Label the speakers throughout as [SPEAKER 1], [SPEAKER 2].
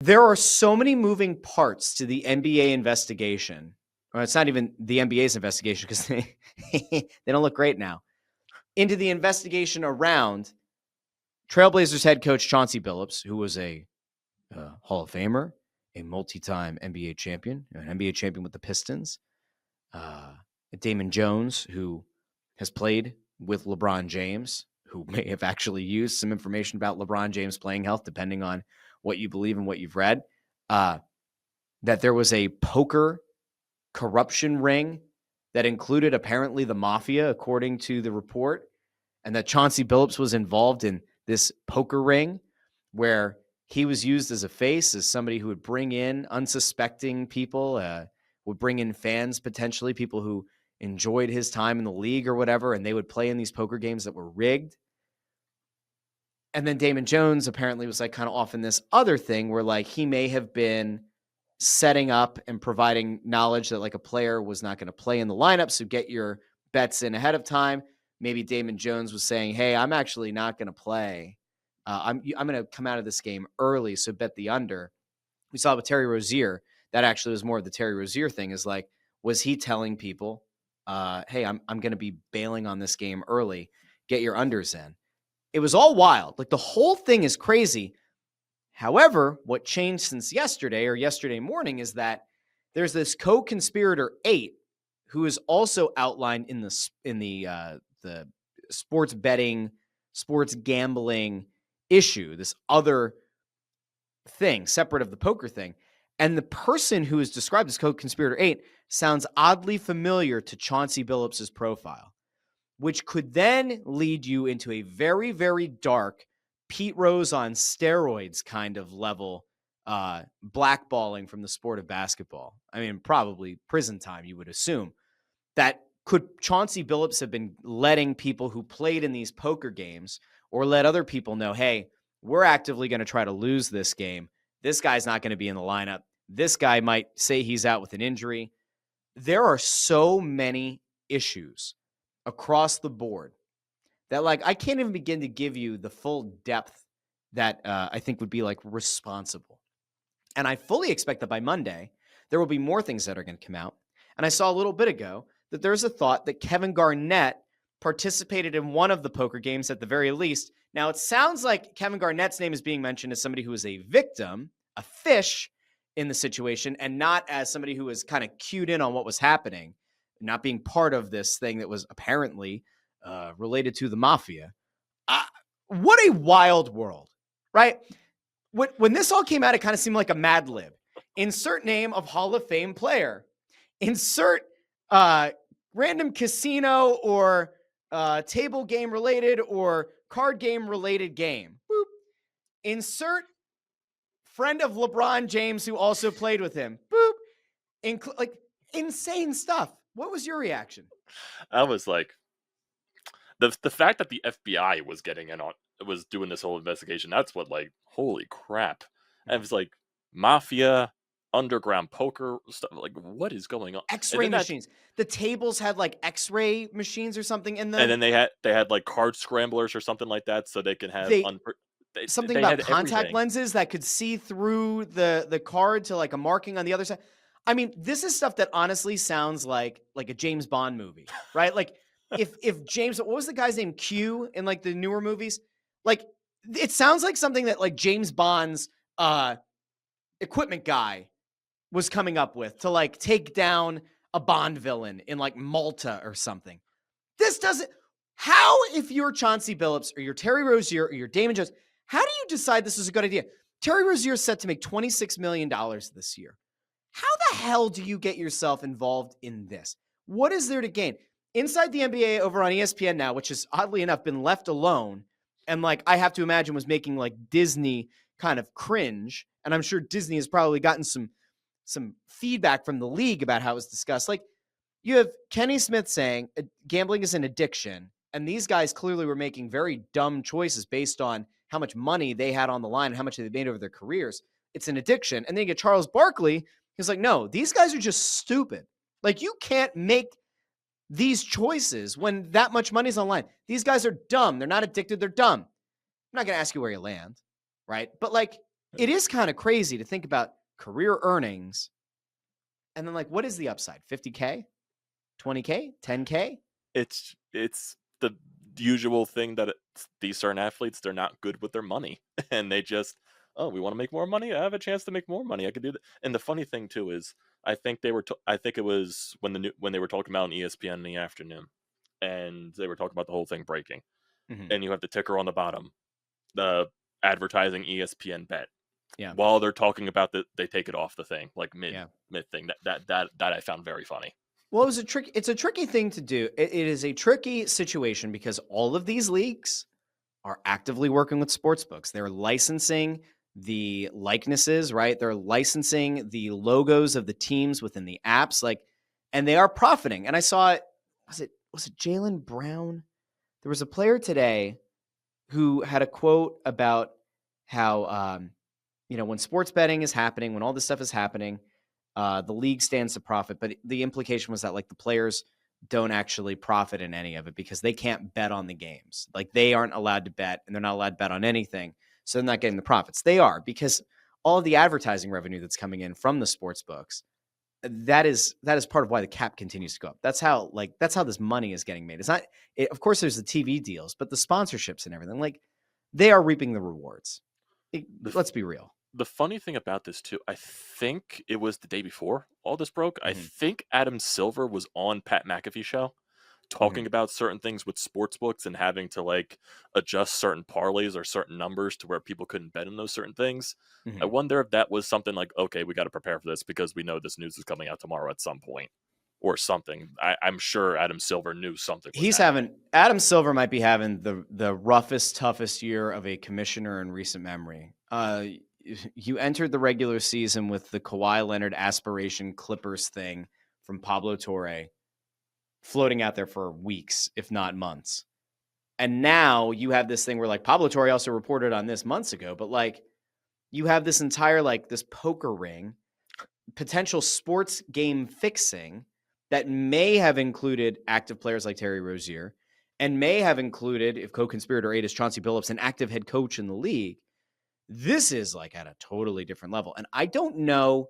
[SPEAKER 1] there are so many moving parts to the NBA investigation. Or it's not even the NBA's investigation because they don't look great now. Into the investigation around Trailblazers head coach Chauncey Billups, who was a Hall of Famer, a multi-time NBA champion, an NBA champion with the Pistons. Damon Jones, who has played with LeBron James, who may have actually used some information about LeBron James' playing health, depending on what you believe and what you've read, that there was a poker corruption ring that included apparently the mafia, according to the report, and that Chauncey Billups was involved in this poker ring where he was used as a face, as somebody who would bring in unsuspecting people, would bring in fans, potentially people who enjoyed his time in the league or whatever, and they would play in these poker games that were rigged. And then Damon Jones apparently was like kind of off in this other thing where like he may have been setting up and providing knowledge that like a player was not going to play in the lineup. So get your bets in ahead of time. Maybe Damon Jones was saying, hey, I'm actually not going to play. I'm going to come out of this game early. So bet the under. We saw with Terry Rozier, that actually was more of the Terry Rozier thing, is like, was he telling people, hey, I'm going to be bailing on this game early. Get your unders in. It was all wild. Like the whole thing is crazy. However, what changed since yesterday or yesterday morning is that there's this co-conspirator 8 who is also outlined in the sports betting, sports gambling issue, this other thing separate of the poker thing. And the person who is described as co-conspirator 8 sounds oddly familiar to Chauncey Billups' profile, which could then lead you into a very, very dark Pete Rose on steroids kind of level blackballing from the sport of basketball. I mean, probably prison time, you would assume. That could Chauncey Billups have been letting people who played in these poker games or let other people know, hey, we're actively going to try to lose this game. This guy's not going to be in the lineup. This guy might say he's out with an injury. There are so many issues across the board that like I can't even begin to give you the full depth that I think would be like responsible. And I fully expect that by Monday, there will be more things that are going to come out. And I saw a little bit ago that there's a thought that Kevin Garnett participated in one of the poker games at the very least. Now, it sounds like Kevin Garnett's name is being mentioned as somebody who is a victim, a fish in the situation, and not as somebody who was kind of cued in on what was happening, not being part of this thing that was apparently related to the mafia. What a wild world, right? When this all came out, it kind of seemed like a Mad Lib. Insert name of Hall of Fame player. Insert random casino or table game related or card game related game. Boop. Insert friend of LeBron James who also played with him. Boop. Like insane stuff. What was your reaction?
[SPEAKER 2] I was like, the fact that the FBI was was doing this whole investigation. That's what, like, holy crap. And it was like mafia, underground poker stuff. Like, what is going on?
[SPEAKER 1] X-ray machines. The tables had like X-ray machines or something in them.
[SPEAKER 2] And then they had like card scramblers or something like that, so they could have
[SPEAKER 1] something about contact lenses that could see through the card to like a marking on the other side. I mean, this is stuff that honestly sounds like a James Bond movie, right? Like if James, what was the guy's name? Q in like the newer movies? Like it sounds like something that like James Bond's equipment guy was coming up with to like take down a Bond villain in like Malta or something. This doesn't, how, if you're Chauncey Billups or you're Terry Rozier or you're Damon Jones, how do you decide this is a good idea? Terry Rozier is set to make $26 million this year. How the hell do you get yourself involved in this? What is there to gain? Inside the NBA over on ESPN now, which has oddly enough been left alone, and like I have to imagine was making like Disney kind of cringe, and I'm sure Disney has probably gotten some feedback from the league about how it was discussed. Like you have Kenny Smith saying gambling is an addiction, and these guys clearly were making very dumb choices based on how much money they had on the line and how much they made over their careers. It's an addiction. And then you get Charles Barkley, who's like, no, these guys are just stupid. Like you can't make these choices when that much money's on the line. These guys are dumb. They're not addicted. They're dumb. I'm not going to ask you where you land, right? But like it is kind of crazy to think about career earnings and then like, what is the upside? 50K, 20K, 10K?
[SPEAKER 2] It's the usual thing that these certain athletes, they're not good with their money, and they just, oh, we want to make more money. I have a chance to make more money. I could do that. And the funny thing too is, I think I think it was when they were talking about on ESPN in the afternoon, and they were talking about the whole thing breaking, and you have the ticker on the bottom, the advertising ESPN bet.
[SPEAKER 1] Yeah.
[SPEAKER 2] While they're talking about they take it off the thing, like mid thing. That I found very funny.
[SPEAKER 1] Well, it's a tricky thing to do. It is a tricky situation because all of these leagues are actively working with sports books. They're licensing the likenesses, right? They're licensing the logos of the teams within the apps, and they are profiting. And I saw it. Was it Jaylen Brown? There was a player today who had a quote about how, when sports betting is happening, when all this stuff is happening, the league stands to profit. But the implication was that like the players don't actually profit in any of it because they can't bet on the games. Like they aren't allowed to bet and they're not allowed to bet on anything. So they're not getting the profits. They are, because all of the advertising revenue that's coming in from the sports books, that is part of why the cap continues to go up. That's how this money is getting made. Of course there's the TV deals, but the sponsorships and everything, like they are reaping the rewards. Let's be real.
[SPEAKER 2] The funny thing about this too, I think it was the day before all this broke. I think Adam Silver was on Pat McAfee's show talking about certain things with sportsbooks and having to like adjust certain parlays or certain numbers to where people couldn't bet on those certain things. I wonder if that was something like, okay, we got to prepare for this because we know this news is coming out tomorrow at some point or something. I'm sure Adam Silver knew something.
[SPEAKER 1] Adam Silver might be having the roughest, toughest year of a commissioner in recent memory. You entered the regular season with the Kawhi Leonard aspiration Clippers thing from Pablo Torre floating out there for weeks, if not months. And now you have this thing where like Pablo Torre also reported on this months ago, but like you have this entire like this poker ring, potential sports game fixing that may have included active players like Terry Rozier and may have included, if co-conspirator 8 is Chauncey Billups, an active head coach in the league. This is like at a totally different level. And I don't know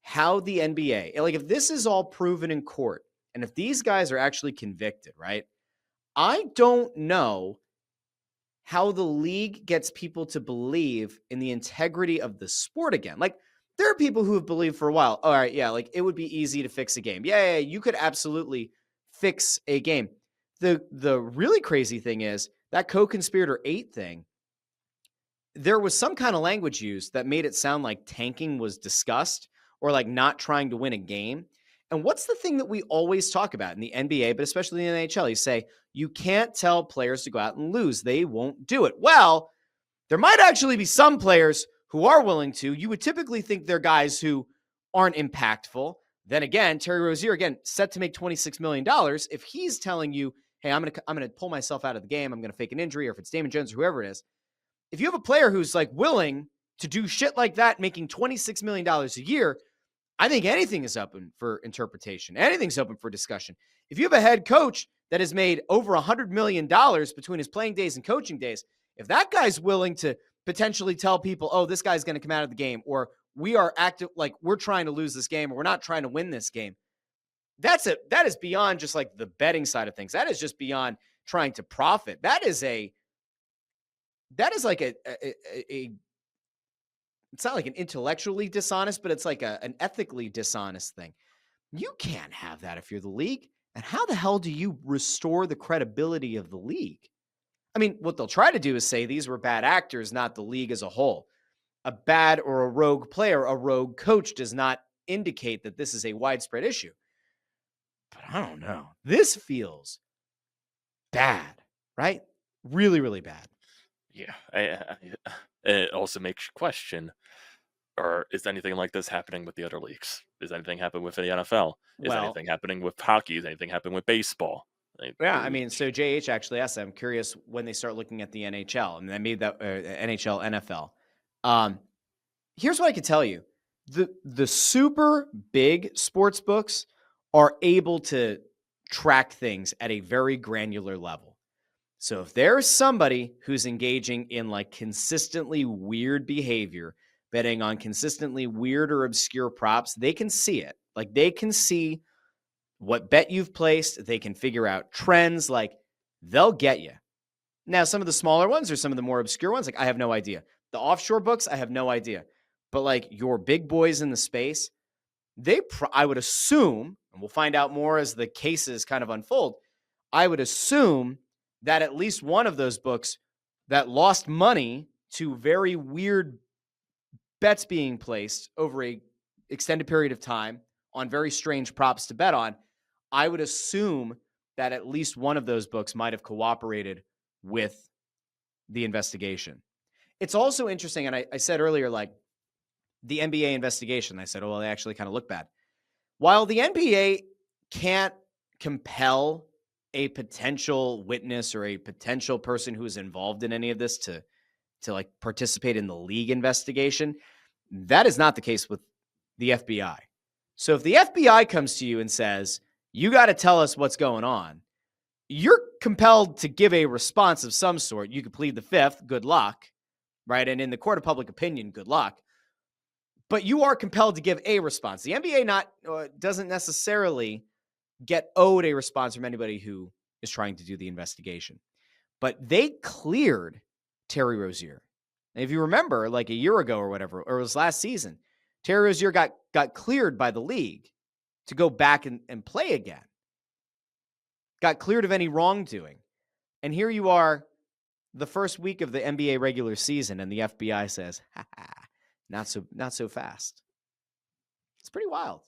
[SPEAKER 1] how the NBA, like if this is all proven in court and if these guys are actually convicted, right? I don't know how the league gets people to believe in the integrity of the sport again. Like there are people who have believed for a while, all right, yeah, like it would be easy to fix a game. Yeah, you could absolutely fix a game. The really crazy thing is that co-conspirator 8 thing, there was some kind of language used that made it sound like tanking was discussed or like not trying to win a game. And what's the thing that we always talk about in the NBA, but especially in the NHL? You say, you can't tell players to go out and lose. They won't do it. Well, there might actually be some players who are willing to. You would typically think they're guys who aren't impactful. Then again, Terry Rozier, again, set to make $26 million. If he's telling you, hey, I'm gonna pull myself out of the game, I'm going to fake an injury, or if it's Damon Jones or whoever it is, if you have a player who's like willing to do shit like that, making $26 million a year, I think anything is open for interpretation. Anything's open for discussion. If you have a head coach that has made over $100 million between his playing days and coaching days, if that guy's willing to potentially tell people, oh, this guy's going to come out of the game, or we are active, like we're trying to lose this game, or we're not trying to win this game, that is beyond just like the betting side of things. That is just beyond trying to profit. That is like it's not like an intellectually dishonest, but it's like an ethically dishonest thing. You can't have that if you're the league. And how the hell do you restore the credibility of the league? I mean, what they'll try to do is say these were bad actors, not the league as a whole. A bad or a rogue player, a rogue coach does not indicate that this is a widespread issue. But I don't know. This feels bad, right? Really, really bad.
[SPEAKER 2] Yeah. It also makes you question, or is anything like this happening with the other leagues? Is anything happening with the NFL? Is anything happening with hockey? Is anything happening with baseball?
[SPEAKER 1] Yeah, I mean, so JH actually asked that. I'm curious when they start looking at the NHL, and they made that NHL, NFL. Here's what I can tell you. The super big sports books are able to track things at a very granular level. So if there's somebody who's engaging in like consistently weird behavior betting on consistently weird or obscure props, they can see it. Like, they can see what bet you've placed. They can figure out trends. Like, they'll get you. Now, some of the smaller ones or some of the more obscure ones, like, I have no idea. The offshore books, I have no idea. But like your big boys in the space, I would assume, and we'll find out more as the cases kind of unfold, I would assume that at least one of those books that lost money to very weird bets being placed over a extended period of time on very strange props to bet on, I would assume that at least one of those books might have cooperated with the investigation. It's also interesting, and I said earlier, like, the NBA investigation, I said, oh, well, they actually kind of look bad. While the NBA can't compel a potential witness or a potential person who is involved in any of this to like participate in the league investigation, that is not the case with the FBI. So if the FBI comes to you and says, you got to tell us what's going on, you're compelled to give a response of some sort. You could plead the fifth, good luck, right? And in the court of public opinion, good luck. But you are compelled to give a response. The NBA doesn't necessarily get owed a response from anybody who is trying to do the investigation. But they cleared Terry Rozier. And if you remember, like a year ago or whatever, or it was last season, Terry Rozier got cleared by the league to go back and play again. Got cleared of any wrongdoing. And here you are, the first week of the NBA regular season, and the FBI says, ha ha. Not so fast. It's pretty wild.